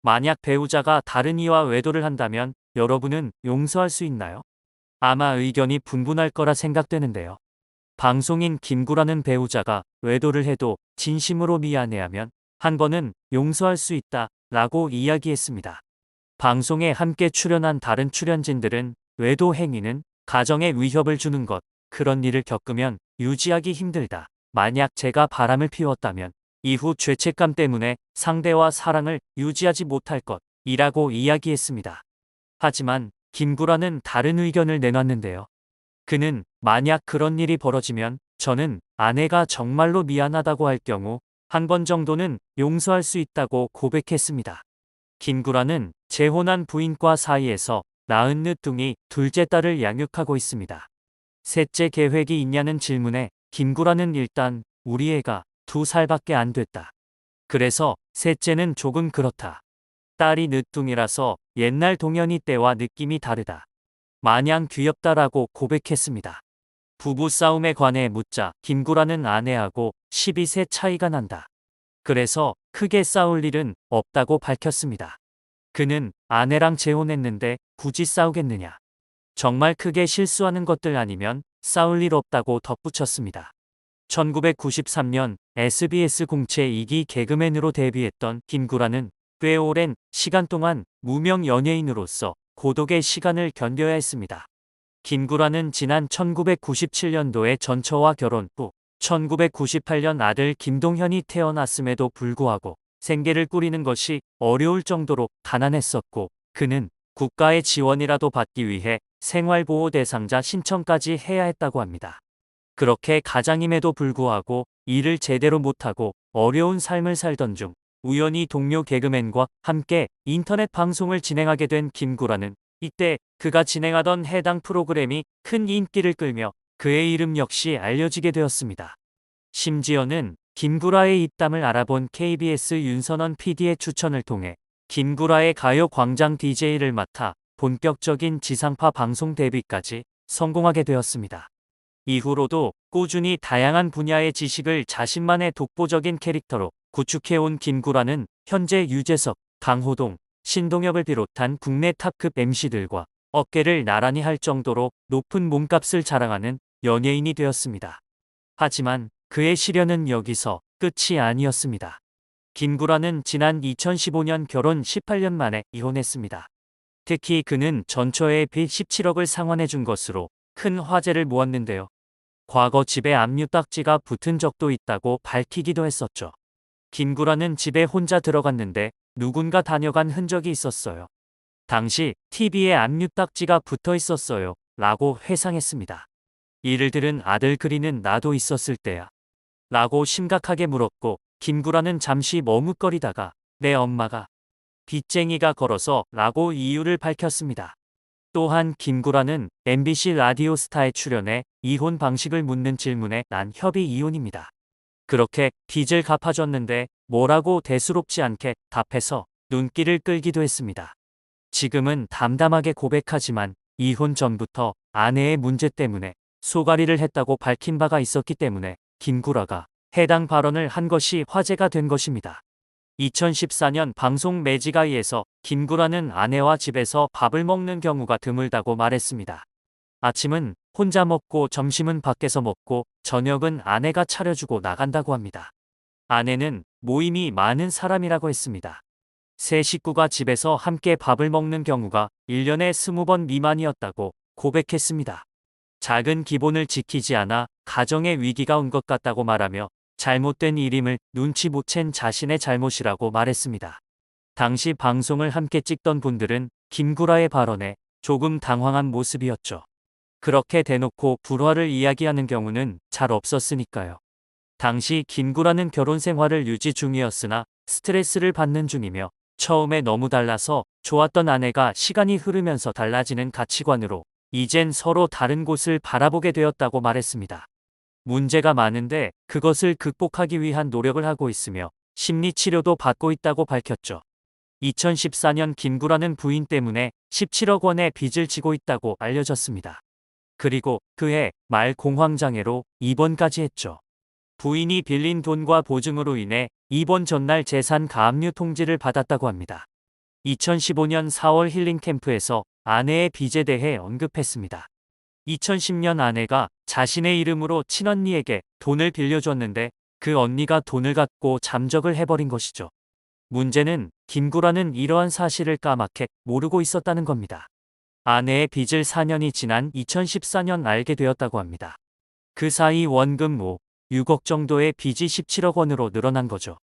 만약 배우자가 다른 이와 외도를 한다면 여러분은 용서할 수 있나요? 아마 의견이 분분할 거라 생각되는데요. 방송인 김구라는 배우자가 외도를 해도 진심으로 미안해하면 한 번은 용서할 수 있다 라고 이야기했습니다. 방송에 함께 출연한 다른 출연진들은 외도 행위는 가정에 위협을 주는 것, 그런 일을 겪으면 유지하기 힘들다. 만약 제가 바람을 피웠다면 이후 죄책감 때문에 상대와 사랑을 유지하지 못할 것이라고 이야기했습니다. 하지만 김구라는 다른 의견을 내놨는데요. 그는 만약 그런 일이 벌어지면 저는 아내가 정말로 미안하다고 할 경우 한 번 정도는 용서할 수 있다고 고백했습니다. 김구라는 재혼한 부인과 사이에서 낳은 늦둥이 둘째 딸을 양육하고 있습니다. 셋째 계획이 있냐는 질문에 김구라는 일단 우리 애가 2살밖에 안 됐다. 그래서 셋째는 조금 그렇다. 딸이 늦둥이라서 옛날 동현이 때와 느낌이 다르다. 마냥 귀엽다라고 고백했습니다. 부부싸움에 관해 묻자 김구라는 아내하고 12세 차이가 난다. 그래서 크게 싸울 일은 없다고 밝혔습니다. 그는 아내랑 재혼했는데 굳이 싸우겠느냐. 정말 크게 실수하는 것들 아니면 싸울 일 없다고 덧붙였습니다. 1993년 SBS 공채 2기 개그맨으로 데뷔했던 김구라는 꽤 오랜 시간 동안 무명 연예인으로서 고독의 시간을 견뎌야 했습니다. 김구라는 지난 1997년도에 전처와 결혼 후 1998년 아들 김동현이 태어났음에도 불구하고 생계를 꾸리는 것이 어려울 정도로 가난했었고 그는 국가의 지원이라도 받기 위해 생활보호 대상자 신청까지 해야 했다고 합니다. 그렇게 가장임에도 불구하고 일을 제대로 못하고 어려운 삶을 살던 중 우연히 동료 개그맨과 함께 인터넷 방송을 진행하게 된 김구라는 이때 그가 진행하던 해당 프로그램이 큰 인기를 끌며 그의 이름 역시 알려지게 되었습니다. 심지어는 김구라의 입담을 알아본 KBS 윤선원 PD의 추천을 통해 김구라의 가요 광장 DJ를 맡아 본격적인 지상파 방송 데뷔까지 성공하게 되었습니다. 이후로도 꾸준히 다양한 분야의 지식을 자신만의 독보적인 캐릭터로 구축해온 김구라는 현재 유재석, 강호동, 신동엽을 비롯한 국내 탑급 MC들과 어깨를 나란히 할 정도로 높은 몸값을 자랑하는 연예인이 되었습니다. 하지만 그의 시련은 여기서 끝이 아니었습니다. 김구라는 지난 2015년 결혼 18년 만에 이혼했습니다. 특히 그는 전처의 빚 17억을 상환해 준 것으로 큰 화제를 모았는데요. 과거 집에 압류딱지가 붙은 적도 있다고 밝히기도 했었죠. 김구라는 집에 혼자 들어갔는데 누군가 다녀간 흔적이 있었어요. 당시 TV에 압류딱지가 붙어 있었어요. 라고 회상했습니다. 이를 들은 아들 그리는 나도 있었을 때야. 라고 심각하게 물었고 김구라는 잠시 머뭇거리다가 내 엄마가 빚쟁이가 걸어서 라고 이유를 밝혔습니다. 또한 김구라는 MBC 라디오스타에 출연해 이혼 방식을 묻는 질문에 난 협의 이혼입니다. 그렇게 빚을 갚아줬는데 뭐라고 대수롭지 않게 답해서 눈길을 끌기도 했습니다. 지금은 담담하게 고백하지만 이혼 전부터 아내의 문제 때문에 소가리를 했다고 밝힌 바가 있었기 때문에 김구라가 해당 발언을 한 것이 화제가 된 것입니다. 2014년 방송 매지가이에서 김구라는 아내와 집에서 밥을 먹는 경우가 드물다고 말했습니다. 아침은 혼자 먹고 점심은 밖에서 먹고 저녁은 아내가 차려주고 나간다고 합니다. 아내는 모임이 많은 사람이라고 했습니다. 세 식구가 집에서 함께 밥을 먹는 경우가 1년에 20번 미만이었다고 고백했습니다. 작은 기본을 지키지 않아 가정에 위기가 온 것 같다고 말하며 잘못된 일임을 눈치 못 챈 자신의 잘못이라고 말했습니다. 당시 방송을 함께 찍던 분들은 김구라의 발언에 조금 당황한 모습이었죠. 그렇게 대놓고 불화를 이야기하는 경우는 잘 없었으니까요. 당시 김구라는 결혼 생활을 유지 중이었으나 스트레스를 받는 중이며 처음에 너무 달라서 좋았던 아내가 시간이 흐르면서 달라지는 가치관으로 이젠 서로 다른 곳을 바라보게 되었다고 말했습니다. 문제가 많은데 그것을 극복하기 위한 노력을 하고 있으며 심리치료도 받고 있다고 밝혔죠. 2014년 김구라는 부인 때문에 17억 원의 빚을 지고 있다고 알려졌습니다. 그리고 그해 말 공황장애로 입원까지 했죠. 부인이 빌린 돈과 보증으로 인해 입원 전날 재산 가압류 통지를 받았다고 합니다. 2015년 4월 힐링 캠프에서 아내의 빚에 대해 언급했습니다. 2010년 아내가 자신의 이름으로 친언니에게 돈을 빌려줬는데 그 언니가 돈을 갖고 잠적을 해버린 것이죠. 문제는 김구라는 이러한 사실을 까맣게 모르고 있었다는 겁니다. 아내의 빚을 4년이 지난 2014년 알게 되었다고 합니다. 그 사이 원금 5, 6억 정도의 빚이 17억 원으로 늘어난 거죠.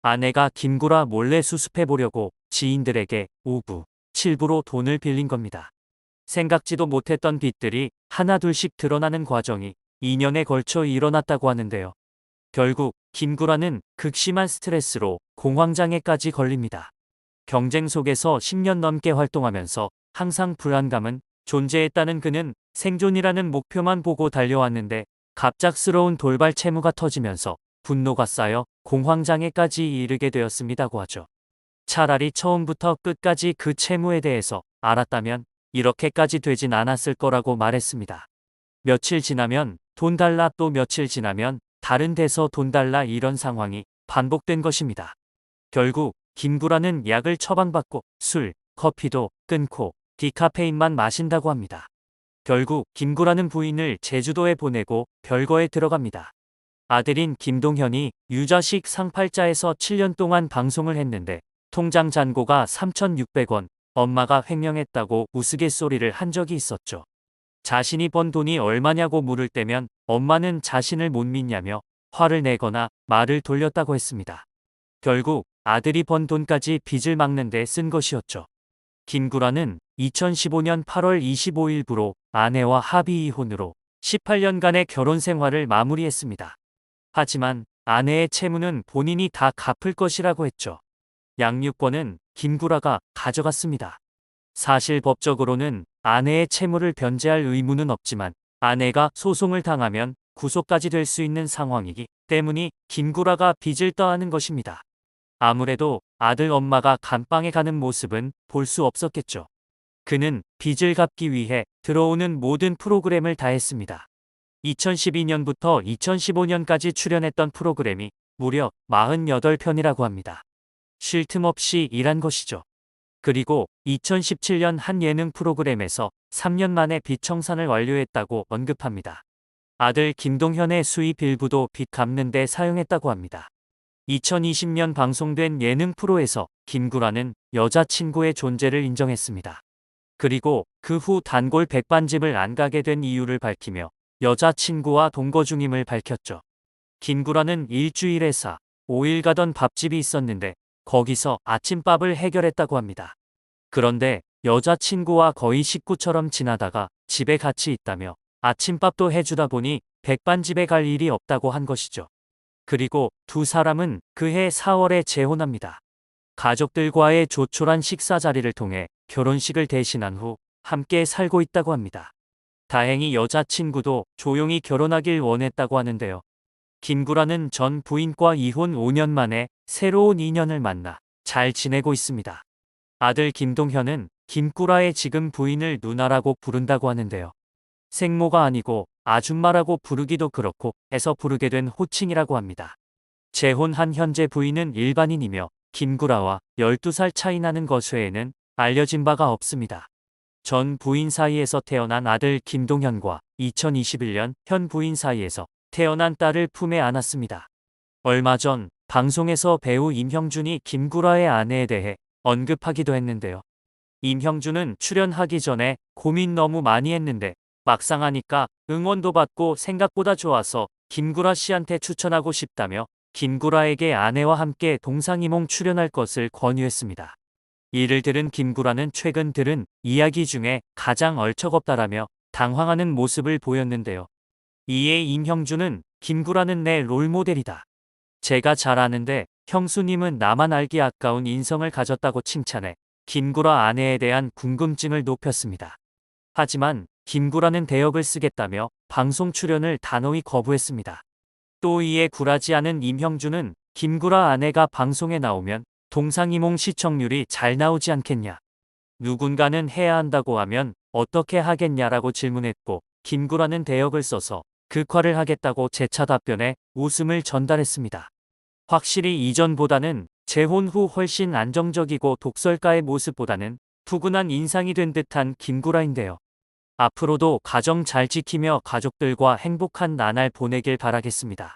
아내가 김구라 몰래 수습해 보려고 지인들에게 5부, 7부로 돈을 빌린 겁니다. 생각지도 못했던 빚들이 하나둘씩 드러나는 과정이 2년에 걸쳐 일어났다고 하는데요. 결국 김구라는 극심한 스트레스로 공황장애까지 걸립니다. 경쟁 속에서 10년 넘게 활동하면서 항상 불안감은 존재했다는 그는 생존이라는 목표만 보고 달려왔는데 갑작스러운 돌발 채무가 터지면서 분노가 쌓여 공황장애까지 이르게 되었습니다고 하죠. 차라리 처음부터 끝까지 그 채무에 대해서 알았다면 이렇게까지 되진 않았을 거라고 말했습니다. 며칠 지나면 돈 달라, 또 며칠 지나면 다른 데서 돈 달라, 이런 상황이 반복된 것입니다. 결국 김구라는 약을 처방받고 술, 커피도 끊고 디카페인만 마신다고 합니다. 결국 김구라는 부인을 제주도에 보내고 별거에 들어갑니다. 아들인 김동현이 유자식 상팔자에서 7년 동안 방송을 했는데 통장 잔고가 3,600원, 엄마가 횡령했다고 우스갯소리를 한 적이 있었죠. 자신이 번 돈이 얼마냐고 물을 때면 엄마는 자신을 못 믿냐며 화를 내거나 말을 돌렸다고 했습니다. 결국 아들이 번 돈까지 빚을 막는 데 쓴 것이었죠. 김구라는 2015년 8월 25일부로 아내와 합의 이혼으로 18년간의 결혼 생활을 마무리했습니다. 하지만 아내의 채무는 본인이 다 갚을 것이라고 했죠. 양육권은 김구라가 가져갔습니다. 사실 법적으로는 아내의 채무를 변제할 의무는 없지만 아내가 소송을 당하면 구속까지 될 수 있는 상황이기 때문에 김구라가 빚을 떠안은 것입니다. 아무래도 아들 엄마가 감방에 가는 모습은 볼 수 없었겠죠. 그는 빚을 갚기 위해 들어오는 모든 프로그램을 다 했습니다. 2012년부터 2015년까지 출연했던 프로그램이 무려 48편이라고 합니다. 쉴 틈 없이 일한 것이죠. 그리고 2017년 한 예능 프로그램에서 3년 만에 빚 청산을 완료했다고 언급합니다. 아들 김동현의 수입 일부도 빚 갚는 데 사용했다고 합니다. 2020년 방송된 예능 프로에서 김구라는 여자친구의 존재를 인정했습니다. 그리고 그 후 단골 백반집을 안 가게 된 이유를 밝히며 여자친구와 동거 중임을 밝혔죠. 김구라는 일주일에 4, 5일 가던 밥집이 있었는데 거기서 아침밥을 해결했다고 합니다. 그런데 여자친구와 거의 식구처럼 지나다가 집에 같이 있다며 아침밥도 해주다 보니 백반집에 갈 일이 없다고 한 것이죠. 그리고 두 사람은 그해 4월에 재혼합니다. 가족들과의 조촐한 식사 자리를 통해 결혼식을 대신한 후 함께 살고 있다고 합니다. 다행히 여자친구도 조용히 결혼하길 원했다고 하는데요. 김구라는 전 부인과 이혼 5년 만에 새로운 인연을 만나 잘 지내고 있습니다. 아들 김동현은 김구라의 지금 부인을 누나라고 부른다고 하는데요. 생모가 아니고 아줌마라고 부르기도 그렇고 해서 부르게 된 호칭이라고 합니다. 재혼한 현재 부인은 일반인이며 김구라와 12살 차이 나는 것 외에는 알려진 바가 없습니다. 전 부인 사이에서 태어난 아들 김동현과 2021년 현 부인 사이에서 태어난 딸을 품에 안았습니다. 얼마 전 방송에서 배우 임형준이 김구라의 아내에 대해 언급하기도 했는데요. 임형준은 출연하기 전에 고민 너무 많이 했는데 막상 하니까 응원도 받고 생각보다 좋아서 김구라 씨한테 추천하고 싶다며 김구라에게 아내와 함께 동상이몽 출연할 것을 권유했습니다. 이를 들은 김구라는 최근 들은 이야기 중에 가장 얼척없다라며 당황하는 모습을 보였는데요. 이에 임형준은 김구라는 내 롤모델이다. 제가 잘 아는데 형수님은 나만 알기 아까운 인성을 가졌다고 칭찬해 김구라 아내에 대한 궁금증을 높였습니다. 하지만 김구라는 대역을 쓰겠다며 방송 출연을 단호히 거부했습니다. 또 이에 굴하지 않은 임형준은 김구라 아내가 방송에 나오면 동상이몽 시청률이 잘 나오지 않겠냐. 누군가는 해야 한다고 하면 어떻게 하겠냐라고 질문했고 김구라는 대역을 써서 극화를 하겠다고 재차 답변해 웃음을 전달했습니다. 확실히 이전보다는 재혼 후 훨씬 안정적이고 독설가의 모습보다는 푸근한 인상이 된 듯한 김구라인데요. 앞으로도 가정 잘 지키며 가족들과 행복한 나날 보내길 바라겠습니다.